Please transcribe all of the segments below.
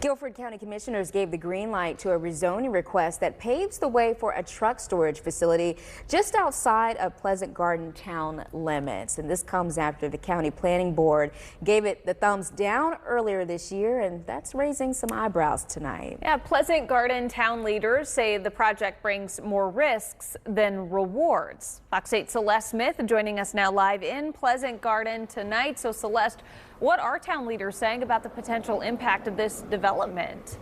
Guilford County Commissioners gave the green light to a rezoning request that paves the way for a truck storage facility just outside of Pleasant Garden town limits. And this comes after the County Planning Board gave it the thumbs down earlier this year, and that's raising some eyebrows tonight. Yeah, Pleasant Garden town leaders say the project brings more risks than rewards. Fox 8's Celeste Smith joining us now live in Pleasant Garden tonight. So Celeste, what are town leaders saying about the potential impact of this development?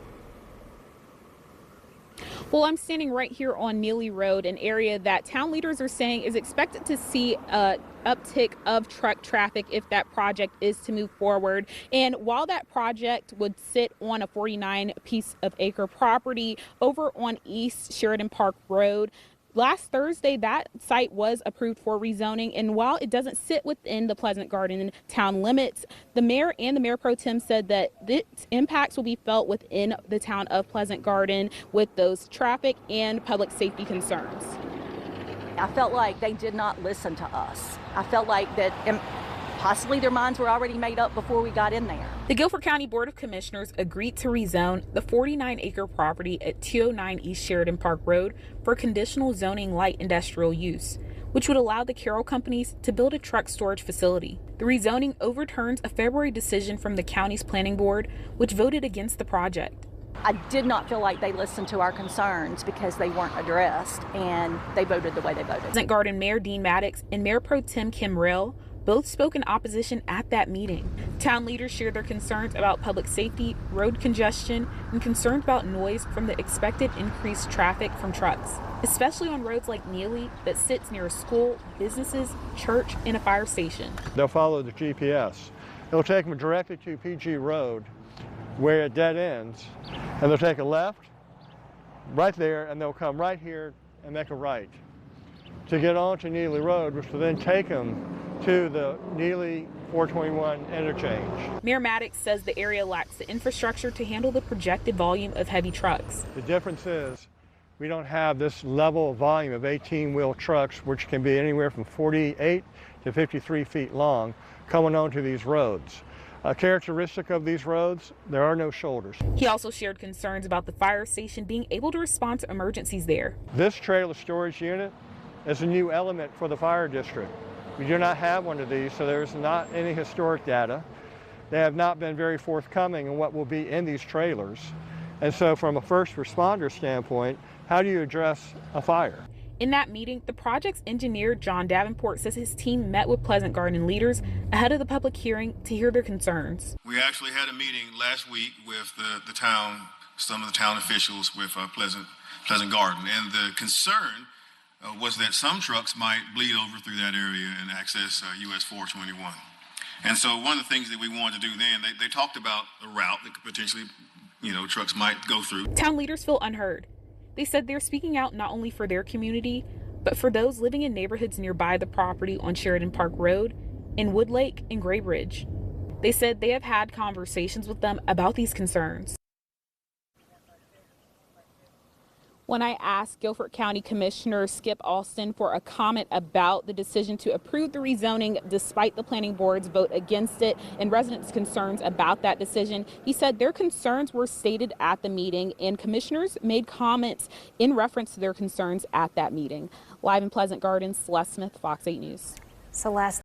Well, I'm standing right here on Neely Road, an area that town leaders are saying is expected to see an uptick of truck traffic if that project is to move forward. And while that project would sit on a 49 piece of acre property over on East Sheridan Park Road, last Thursday, that site was approved for rezoning, and while it doesn't sit within the Pleasant Garden town limits, the mayor and the mayor pro tem said that its impacts will be felt within the town of Pleasant Garden with those traffic and public safety concerns. I felt like they did not listen to us. I felt like that possibly their minds were already made up before we got in there. The Guilford County Board of Commissioners agreed to rezone the 49-acre property at 209 East Sheridan Park Road for conditional zoning light industrial use, which would allow the Carroll companies to build a truck storage facility. The rezoning overturns a February decision from the county's planning board, which voted against the project. I did not feel like they listened to our concerns because they weren't addressed, and they voted the way they voted. Pleasant Garden Mayor Dean Maddox and Mayor Pro Tem Kim Rill both spoke in opposition at that meeting. Town leaders shared their concerns about public safety, road congestion, and concerns about noise from the expected increased traffic from trucks, especially on roads like Neely that sits near a school, businesses, church, and a fire station. They'll follow the GPS. It'll take them directly to PG Road where it dead ends, and they'll take a left right there, and they'll come right here and make a right to get onto Neely Road, which will then take them to the Neely 421 interchange. Mayor Maddox says the area lacks the infrastructure to handle the projected volume of heavy trucks. The difference is we don't have this level of volume of 18-wheel trucks, which can be anywhere from 48 to 53 feet long, coming onto these roads. A characteristic of these roads, there are no shoulders. He also shared concerns about the fire station being able to respond to emergencies there. This trailer storage unit is a new element for the fire district. We do not have one of these, so there's not any historic data. They have not been very forthcoming in what will be in these trailers. And so from a first responder standpoint, how do you address a fire? In that meeting, the project's engineer, John Davenport, says his team met with Pleasant Garden leaders ahead of the public hearing to hear their concerns. We actually had a meeting last week with the town, some of the town officials with Pleasant Garden, and the concern was that some trucks might bleed over through that area and access US 421. And so one of the things that we wanted to do then, they talked about a route that could potentially, trucks might go through. Town leaders feel unheard. They said they're speaking out not only for their community, but for those living in neighborhoods nearby the property on Sheridan Park Road, in Woodlake and Gray Bridge. They said they have had conversations with them about these concerns. When I asked Guilford County Commissioner Skip Alston for a comment about the decision to approve the rezoning despite the planning board's vote against it and residents' concerns about that decision, he said their concerns were stated at the meeting and commissioners made comments in reference to their concerns at that meeting. Live in Pleasant Gardens, Celeste Smith, Fox 8 News. Celeste.